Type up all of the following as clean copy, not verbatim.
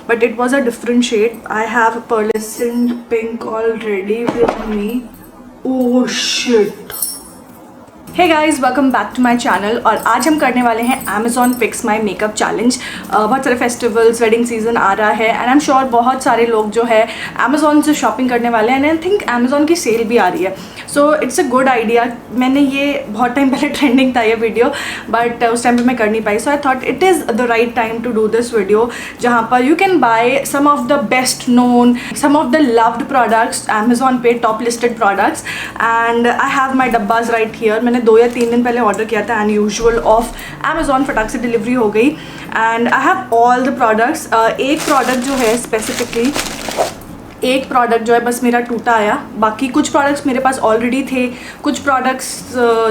but it was a different shade. I have pearlescent pink already with me. Oh shit. Hey guys, welcome back to my channel. और आज हम करने वाले हैं Amazon Picks My Makeup Challenge. बहुत सारे festivals, wedding season आ रहा है एंड आई एम श्योर बहुत सारे लोग जो है Amazon से शॉपिंग करने वाले हैं एंड आई थिंक Amazon की सेल भी आ रही है. So it's a good idea. मैंने ये बहुत टाइम पहले ट्रेंडिंग था ये वीडियो, बट उस टाइम पे मैं कर नहीं पाई. So I thought it is the right time to do this video, जहाँ पर you can buy some of the best known, some of the loved products Amazon पे, top listed products. And I have my डब्बाज right here. मैंने 2 या 3 दिन पहले order किया था अनयूजुअल ऑफ Amazon, फटाक से डिलीवरी हो गई and I have all the products. एक प्रोडक्ट जो है स्पेसिफिकली, एक प्रोडक्ट जो है बस मेरा टूटा आया. बाकी कुछ प्रोडक्ट्स मेरे पास ऑलरेडी थे, कुछ प्रोडक्ट्स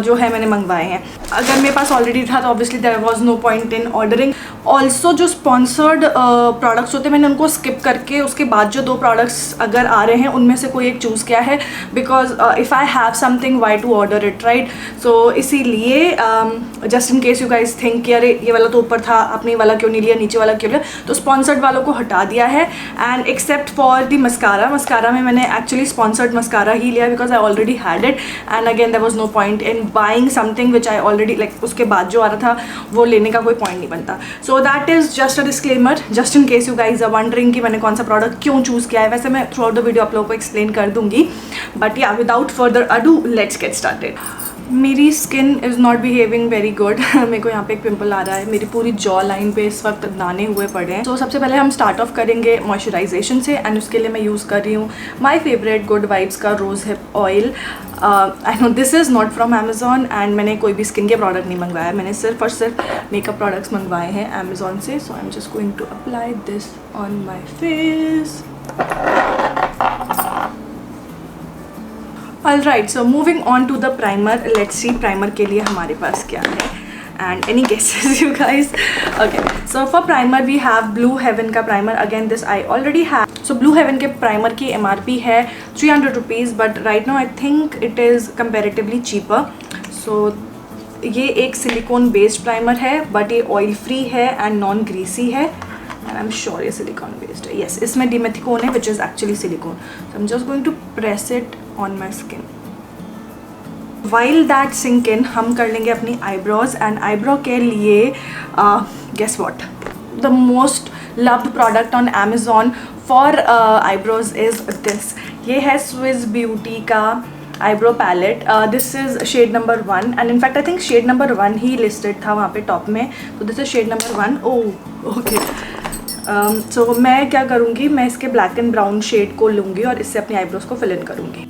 जो है मैंने मंगवाए हैं. अगर मेरे पास ऑलरेडी था तो obviously there was no point in ordering. Also जो स्पॉन्सर्ड प्रोडक्ट्स होते हैं मैंने उनको स्किप करके उसके बाद जो 2 प्रोडक्ट्स अगर आ रहे हैं उनमें से कोई एक चूज़ किया है, because if I have something why to order it, right. So इसीलिए just in case you guys think कि अरे ये वाला तो ऊपर था, आपने वाला क्यों नहीं लिया, नीचे वाला क्यों लिया, तो स्पॉन्सर्ड वालों को हटा दिया है. And except for the mascara में मैंने एक्चुअली स्पॉन्सर्ड मस्कारा ही लिया because I already had it and again there was no point in buying something which I already like. उसके बाद जो आ रहा था वो लेने का कोई पॉइंट नहीं बनता. So that is just a disclaimer, just in case you guys are wondering कि मैंने कौन सा प्रोडक्ट क्यों चूज़ किया है. वैसे मैं थ्रू आउट द वीडियो आप लोगों को एक्सप्लेन कर दूंगी, but yeah without further ado let's get started. मेरी skin is not behaving very good. मेरे को यहाँ पे एक पिंपल आ रहा है, मेरी पूरी जॉ लाइन पे इस वक्त दाने हुए पड़े हैं. तो सबसे पहले हम स्टार्ट ऑफ करेंगे मॉइस्चराइजेशन से एंड उसके लिए मैं यूज़ कर रही हूँ माय फेवरेट गुड वाइब्स का rose hip oil. I know this is not from Amazon and मैंने कोई भी स्किन के प्रोडक्ट नहीं मंगवाया है, मैंने सिर्फ और सिर्फ मेकअप प्रोडक्ट्स मंगवाए हैं Amazon से. So I am just going to apply this on my face. Alright, so moving on to the primer. Let's see primer के लिए हमारे पास क्या है and any guesses you guys. Okay, so for primer we have Blue Heaven का primer. Again this I already have. So Blue Heaven के primer की MRP है 300 rupees, but right now I think it is comparatively cheaper. So ये एक silicon based primer है but ये oil free है and non greasy है and I'm sure ये सिलिकॉन बेस्ड है. yes, इसमें डिमेथिकोन है which is actually silicone. So I'm just going to press it on my skin. While that sink in, हम कर लेंगे अपनी eyebrows and eyebrow के लिए guess what? The most loved product on Amazon for eyebrows is this. ये है Swiss Beauty का eyebrow palette. This is shade number 1 and in fact I think shade number 1 he listed था वहाँ पे top में. तो this is shade number 1. oh okay. So मैं क्या करूँगी, मैं इसके ब्लैक एंड ब्राउन शेड को लूँगी और इससे अपनी आईब्रोज को फिल इन करूँगी.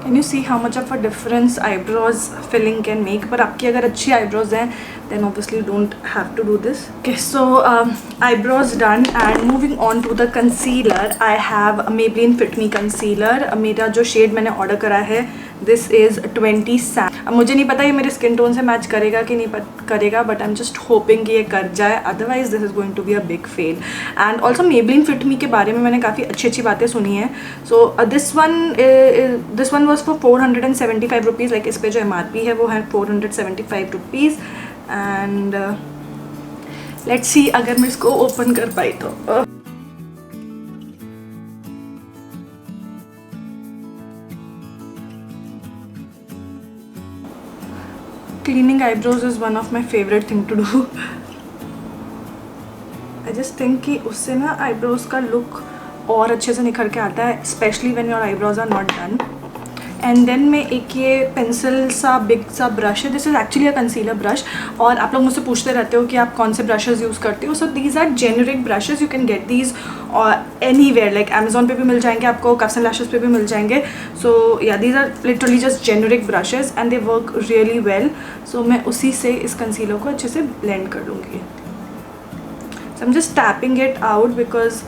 Can you see how much of a difference eyebrows filling can make. पर आपकी अगर अच्छी आईब्रोज हैं then obviously don't have to do this. Okay, so eyebrows done and moving on to the concealer. I have Maybelline Fit Me concealer. मेरा जो shade मैंने order करा है this is 20 sand. अब मुझे नहीं पता ये मेरे स्किन टोन से मैच करेगा कि नहीं करेगा, but I am just hoping कि ये कर जाए, otherwise this is going to be a big fail. And also Maybelline Fit Me के बारे में मैंने काफ़ी अच्छी बातें सुनी हैं. So this one was for 475 rupees. Like इस पर जो MRP है वो है 475 रुपीज़. एंड लेट्स सी अगर मैं इसको ओपन कर पाई तो. Cleaning eyebrows is one of my favourite thing to do. I just think कि उससे ना आईब्रोज का लुक और अच्छे से निखर के आता है, specially when your eyebrows are not done. And then में एक ये पेंसिल सा बिग सा ब्रश है. This is actually a concealer brush. और आप लोग मुझसे पूछते रहते हो कि आप कौन से ब्रशेज़ यूज़ करते हो. So these are generic brushes. You can get these anywhere, like Amazon पे भी मिल जाएंगे आपको, कफ्स एंड लैशेज़ पे भी मिल जाएंगे. So yeah these are literally just generic brushes and they work really well. So मैं उसी से इस कंसीलर को अच्छे से ब्लेंड कर लूँगी. So I am just tapping it out because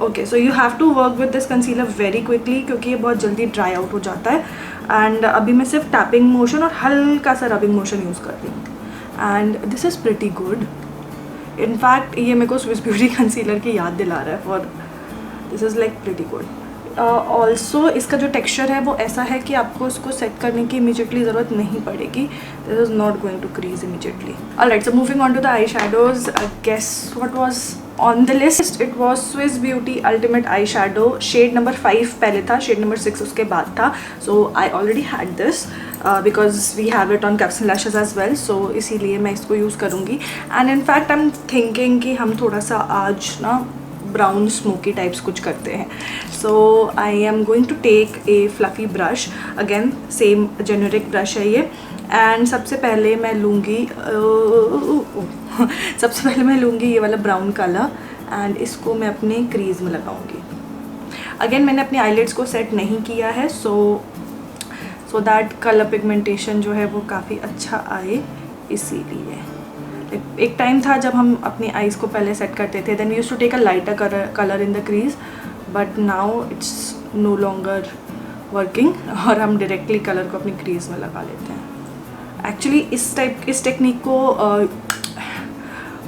okay, so you have to work with this concealer very quickly क्योंकि ये बहुत जल्दी ड्राई आउट हो जाता है. एंड अभी मैं सिर्फ टैपिंग मोशन और हल्का सा रबिंग मोशन यूज़ करती हूँ and this is pretty good. In fact ये मेरे को स्विस ब्यूटी कंसीलर की याद दिला रहा है. For this is like pretty good. Also इसका जो टेक्सचर है वो ऐसा है कि आपको इसको सेट करने की इमीजिएटली ज़रूरत नहीं पड़ेगी. This is not going to crease immediately. Alright, so moving on to the eye shadows. Guess what was on the list. It was Swiss Beauty ultimate eye shadow. Shade number 5 पहले था, shade number 6 उसके बाद था. So I already had this because we have it on caption lashes as well. So इसीलिए मैं इसको use करूँगी. And in fact I am thinking कि हम थोड़ा सा आज ना ब्राउन स्मोकी टाइप्स कुछ करते हैं. So I am going to take a fluffy brush. Again same generic brush है ये. एंड सबसे पहले मैं लूँगी ये वाला ब्राउन कलर एंड इसको मैं अपने क्रीज में लगाऊंगी. अगेन मैंने अपने आईलिड्स को सेट नहीं किया है सो दैट कलर पिगमेंटेशन जो है वो काफ़ी अच्छा आए. इसीलिए एक टाइम था जब हम अपनी आईज़ को पहले सेट करते थे. Then we used to take a lighter colour in the crease, but now it's no longer working और हम डायरेक्टली कलर को अपनी क्रीज में लगा लेते हैं. एक्चुअली इस टेक्निक को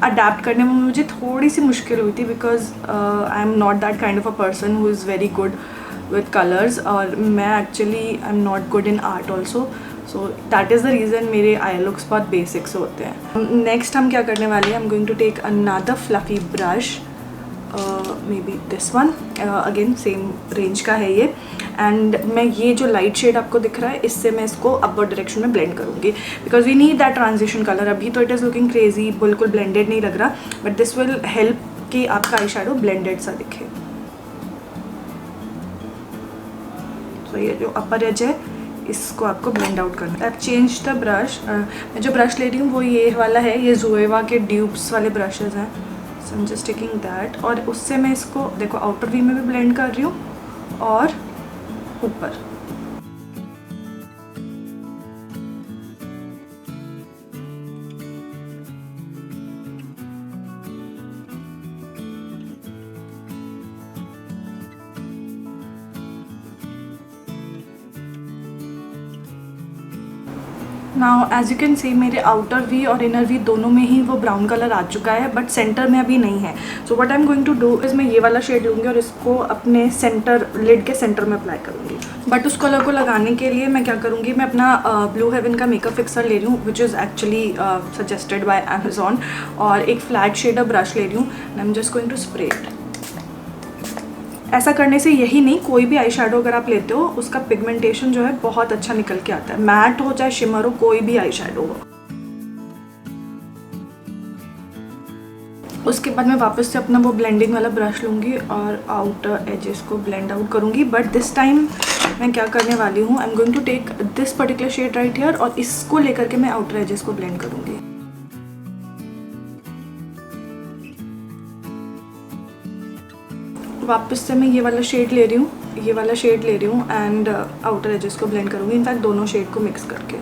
अडेप्ट करने में मुझे थोड़ी सी मुश्किल हुई थी because I am not that kind of a person who is very good with colours. और मैं actually I am not good in art also. So that is the reason मेरे आई लुक्स बहुत बेसिक्स होते हैं. Next हम क्या करने वाले हैं, I am going to take another fluffy brush, maybe this one. Again same range का है ये. एंड मैं ये जो लाइट शेड आपको दिख रहा है इससे मैं इसको अपवर्ड डायरेक्शन में ब्लेंड करूँगी because we need that transition colour. अभी तो इट इज़ लुकिंग क्रेजी, बिल्कुल ब्लेंडेड नहीं लग रहा, बट दिस विल हेल्प कि आपका आई शैडो ब्लेंडेड सा दिखे. तो ये जो अपर एज है इसको आपको ब्लेंड आउट करना है. आप चेंज द ब्रश. मैं जो ब्रश ले रही हूँ वो ये वाला है, ये जोएवा के ड्यूब्स वाले ब्रशेज़ हैं. So I am just taking that और उससे मैं इसको देखो आउटर वी में भी ब्लेंड कर रही हूँ और ऊपर. Now as you can see मेरे आउटर वी और इनर वी दोनों में ही वो ब्राउन कलर आ चुका है, बट सेंटर में अभी नहीं है. So what I am going to do is मैं ये वाला शेड लूँगी और इसको अपने सेंटर लिड के सेंटर में अप्लाई करूँगी. बट उस कलर को लगाने के लिए मैं क्या करूँगी, मैं अपना ब्लू हेवन का मेकअप फिक्सर ले रही हूँ which is actually suggested by Amazon, और एक फ्लैट शेडर ब्रश ले रही हूँ. I am just going to spray it. ऐसा करने से यही नहीं, कोई भी आई शैडो अगर आप लेते हो उसका पिगमेंटेशन जो है बहुत अच्छा निकल के आता है. मैट हो चाहे शिमर हो, कोई भी आई शैडो हो. उसके बाद मैं वापस से अपना वो ब्लेंडिंग वाला ब्रश लूँगी और आउटर एजेस को ब्लेंड आउट करूँगी. बट दिस टाइम मैं क्या करने वाली हूँ, I am going to take this particular shade right here और इसको लेकर के मैं आउटर एजेस को ब्लेंड करूँगी. वापस से मैं ये वाला शेड ले रही हूँ एंड आउटर एजेस को ब्लेंड करूँगी. इनफैक्ट दोनों शेड को मिक्स करके.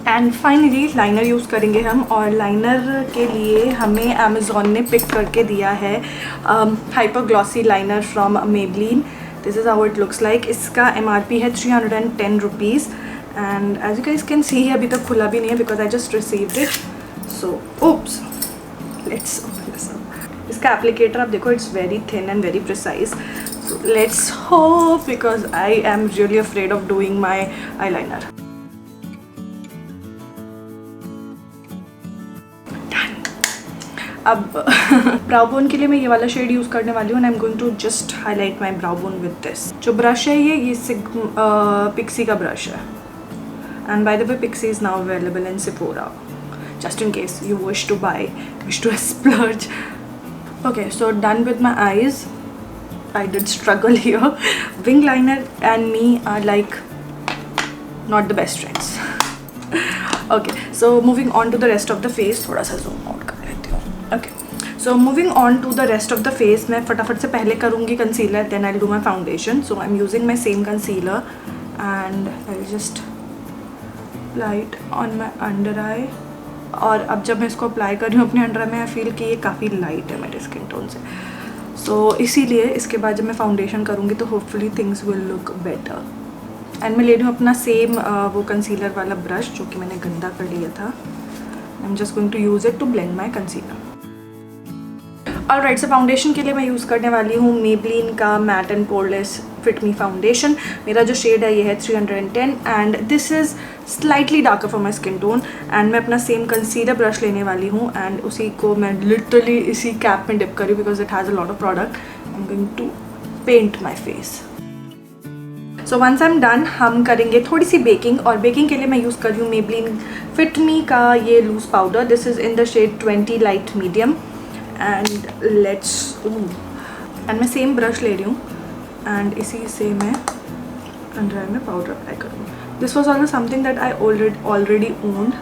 एंड फाइनली लाइनर यूज़ करेंगे हम, और लाइनर के लिए हमें अमेज़ॉन ने पिक करके दिया है hyper glossy liner from Maybelline. This is how it looks like. इसका MRP है 310 rupees and as you guys can see अभी तक खुला भी नहीं है because I just received it. So oops, let's open this up. इसका एप्लीकेटर आप देखो, it's very thin and very precise. So let's hope because I am really afraid of doing my eye liner. अब brow bone के लिए मैं ये वाला shade use करने वाली हूँ. I am going to just highlight my brow bone with this. जो ब्रश है ये पिक्सी का ब्रश है. And by the way Pixi is now available in Sephora, just in case you wish to splurge. Okay, so done with my eyes. I did struggle here. Wing liner and me are like not the best friends. Okay, so moving on to the rest of the face. थोड़ा सा zoom out कर लेती हूँ. Okay, so moving on to the rest of the face. मैं फटाफट से पहले करूँगी concealer, then I'll do my foundation. So I'm using my same concealer and I'll just apply it on my under eye. और अब जब मैं इसको अप्लाई कर रही हूँ अपने अंडर में, आई फील कि ये काफ़ी लाइट है मेरे स्किन टोन से. सो इसीलिए इसके बाद जब मैं फाउंडेशन करूँगी तो hopefully things will look better. And मैं ले रही हूँ अपना सेम वो कंसीलर वाला ब्रश जो कि मैंने गंदा कर लिया था. I am just going to use it to blend my concealer. Alright, so foundation के लिए मैं यूज़ करने वाली हूँ मेबलिन का matte and poreless Fit Me foundation. मेरा जो शेड है ये है 310 and this is slightly darker for my skin tone. And मैं अपना सेम कंसीलर ब्रश लेने वाली हूँ एंड उसी को मैं लिटरली इसी कैप में डिप करी because it has a lot of product. I am going to paint my face. So once I am done हम करेंगे थोड़ी सी बेकिंग. और बेकिंग के लिए मैं यूज़ कर रही हूँ मेबलिन फिट मी का ये loose powder. This is in the shade 20 light medium. And let's and मैं सेम ब्रश ले रही हूँ एंड इसी से मैं अंडर आई में पाउडर अप्लाई करूँगी. This was also something that I already owned.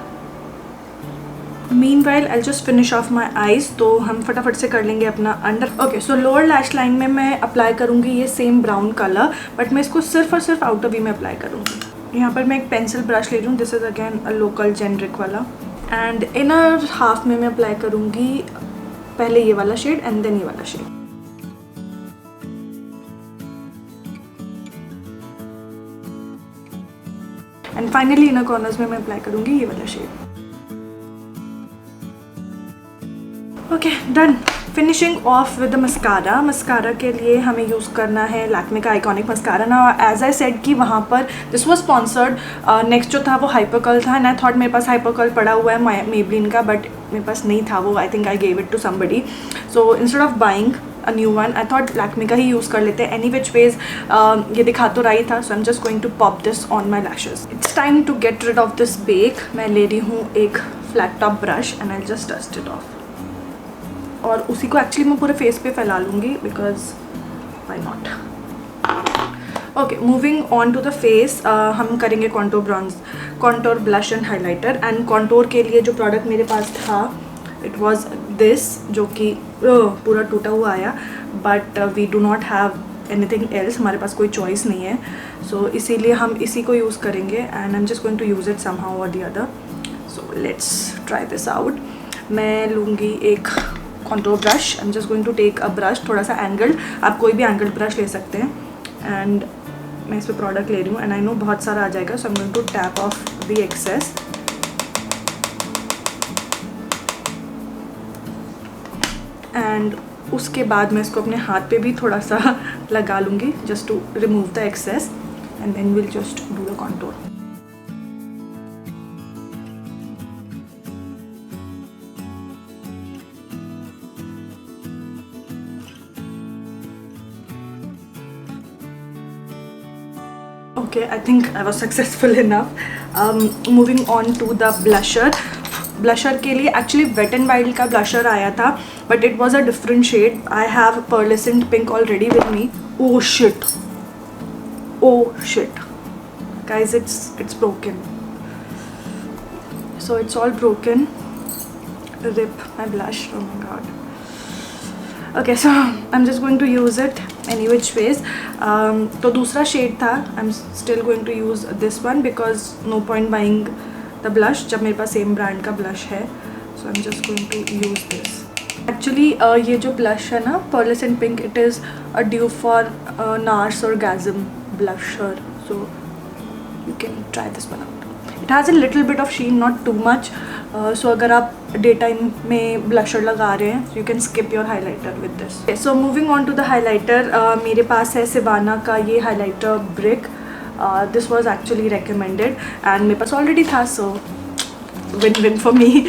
Meanwhile I just finish of my eyes. तो हम फटाफट से कर लेंगे अपना अंडर. ओके, सो लोअर लैश लाइन में मैं अप्लाई करूँगी ये सेम ब्राउन कलर, बट मैं इसको सिर्फ और सिर्फ आउटर वी में अप्लाई करूँगी. यहाँ पर मैं एक पेंसिल ब्रश ले रही हूँ. This is again a local generic वाला. एंड इनर हाफ में मैं अप्लाई करूँगी पहले ये वाला शेड एंड देन ये वाला shade. And finally inner corners में मैं अप्लाई करूँगी ये वाला shade. Okay, done. Finishing off with the mascara. Mascara के लिए हमें यूज़ करना है लैक्मे का आइकॉनिक मस्कारा. ना एज आई सेड कि वहाँ पर दिस वॉज स्पॉन्सर्ड. नेक्स्ट जो था वो हाइपरकर्ल था एंड आई थॉट मेरे पास हाइपरकर्ल पड़ा हुआ है मेबलिन का, बट मेरे पास नहीं था वो. I think I gave it to somebody. So instead of buying a new one I thought Lakme का ही यूज़ कर लेते हैं. एनी विच वेज ये दिखा तो रही था. So I am just going to pop this on my lashes. It's time to get rid off this bake. मैं ले रही हूँ एक flat top brush and I just dust it off. और उसी को एक्चुअली मैं पूरे फेस पे फैला लूँगी because why not. Okay, moving on to the face. हम करेंगे contour bronze, contour blush and highlighter. And contour के लिए जो प्रोडक्ट मेरे पास था इट वॉज दिस, जो कि पूरा टूटा हुआ आया. But we do not have anything else. हमारे पास कोई चॉइस नहीं है. सो इसीलिए हम इसी को यूज़ करेंगे and I am just going to use it somehow और the other. So let's try this out. मैं लूँगी एक contour brush. I am just going to take a brush थोड़ा सा एंगल्ड. आप कोई भी एंगल्ड ब्रश ले सकते हैं. एंड मैं इस पर प्रोडक्ट ले रही हूँ एंड आई नो बहुत सारा आ जाएगा. So I am going to tap off the excess. And उसके बाद मैं इसको अपने हाथ पे भी थोड़ा सा लगा लूँगी just to remove the excess and then will just do the contour. Okay, I think I was successful enough. Moving on to the blusher. Blusher के लिए actually Wet n Wild का blusher आया था, but it was a different shade. I have pearlescent pink already with me. Oh shit! Oh shit! Guys, it's broken. So it's all broken. Rip my blush. Oh my god. Okay, so I'm just going to use it any which ways. तो दूसरा shade था. I'm still going to use this one because no point buying the blush जब मेरे पास same brand का blush है. So I'm just going to use this. Actually ये जो blush है ना pearlescent pink, it is a dupe for NARS Orgasm blusher. So you can try this one out. It has a little bit of sheen, not too much. So अगर आप day time में blusher लगा रहे हैं you can skip your highlighter with this. So moving on to the highlighter. मेरे पास है Sivanna का ये highlighter brick. This was actually recommended and मेरे पास ऑलरेडी था, so win win for me.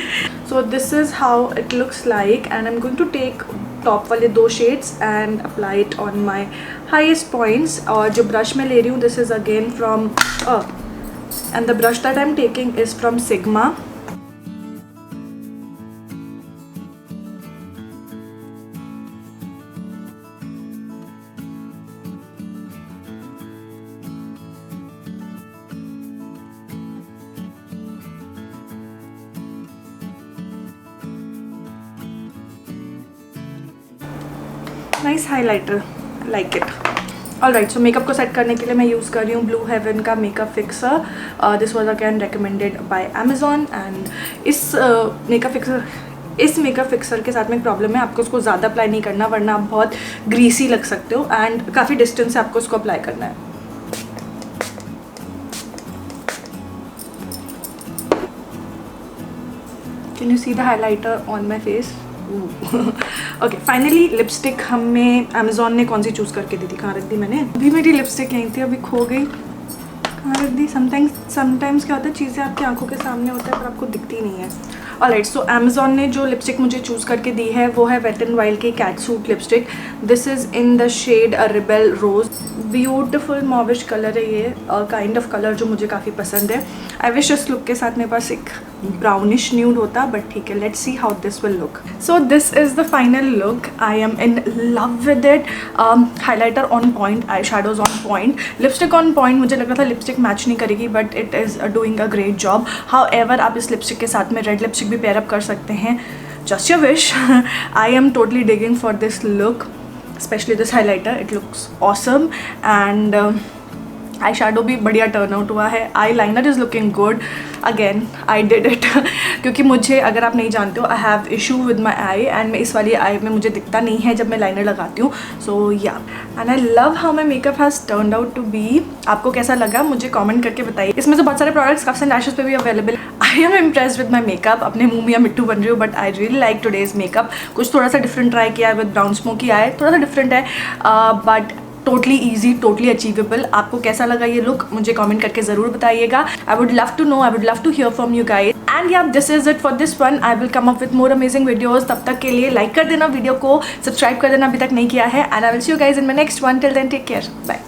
So this is how it looks like and I am going to take top वाले दो shades and apply it on my highest points. और जो brush मैं ले रही हूँ this is again from and the brush that I'm taking is from Sigma. Nice highlighter, I like it. Alright, so makeup को set करने के लिए मैं यूज़ कर रही हूँ ब्लू हेवन का makeup fixer. This was again recommended by Amazon. And इस मेकअप फिक्सर के साथ में एक प्रॉब्लम है, आपको उसको ज़्यादा अप्लाई नहीं करना वरना आप बहुत ग्रीसी लग सकते हो. एंड काफ़ी डिस्टेंस से आपको उसको अप्लाई करना है. Can you see the highlighter on my face? Okay, finally lipstick हमें अमेजोन ने कौन सी चूज़ करके दी थी? कहाँ रख दी मैंने? अभी मेरी लिपस्टिक यहीं थी, अभी खो गई। कहाँ रख दी? समटाइम्स क्या होता है, चीज़ें आपकी आंखों के सामने होता है पर आपको दिखती नहीं है। ऑलराइट, सो अमेजोन ने जो लिपस्टिक मुझे चूज़ करके दी है वो है वेट एंड वाइल्ड की cat suit lipstick. This is in the shade rebel rose. Beautiful mauvish colour है ये, काइंड ऑफ कलर जो मुझे काफ़ी पसंद है। आई विश इस लुक के साथ मेरे पास एक ब्राउनिश न्यूड होता, बट ठीक है, let's see how this will look. So this is the final look. I am in love with it. Highlighter on point, eye shadows on point, lipstick on point. मुझे लग रहा था lipstick match नहीं करेगी, but it is doing a great job. How ever आप इस lipstick के साथ में रेड लिपस्टिक भी पेयर अप कर सकते हैं, just your wish. I am totally digging for this look, especially this highlighter. It looks awesome and eye shadow भी बढ़िया टर्न आउट हुआ है। Eye liner is looking good. Again I did it क्योंकि मुझे, अगर आप नहीं जानते हो, I have issue with my I and इस वाली आई में मुझे दिखता नहीं है जब मैं लाइनर लगाती हूँ। So yeah, and I love how my makeup has turn out to be. आपको कैसा लगा मुझे कॉमेंट करके बताइए। इसमें से बहुत सारे प्रोडक्ट्स काफ़ी लैशेस पे भी available. I am impress with my makeup. अपने मुँह में या मिट्टू बन रही हूँ, but I really like today's makeup. कुछ थोड़ा सा डिफरेंट ट्राई किया है विद ब्राउन स्मोकी आई, थोड़ा सा डिफरेंट है, but totally easy, totally achievable. आपको कैसा लगा ये लुक मुझे कमेंट करके ज़रूर बताइएगा। I would love to know, I would love to hear from you guys. And yeah, this is it for this one. I will come up with more amazing videos. तब तक के लिए like कर देना video को, subscribe कर देना अभी तक नहीं किया है, and I will see you guys in my next one. Till then take care, bye.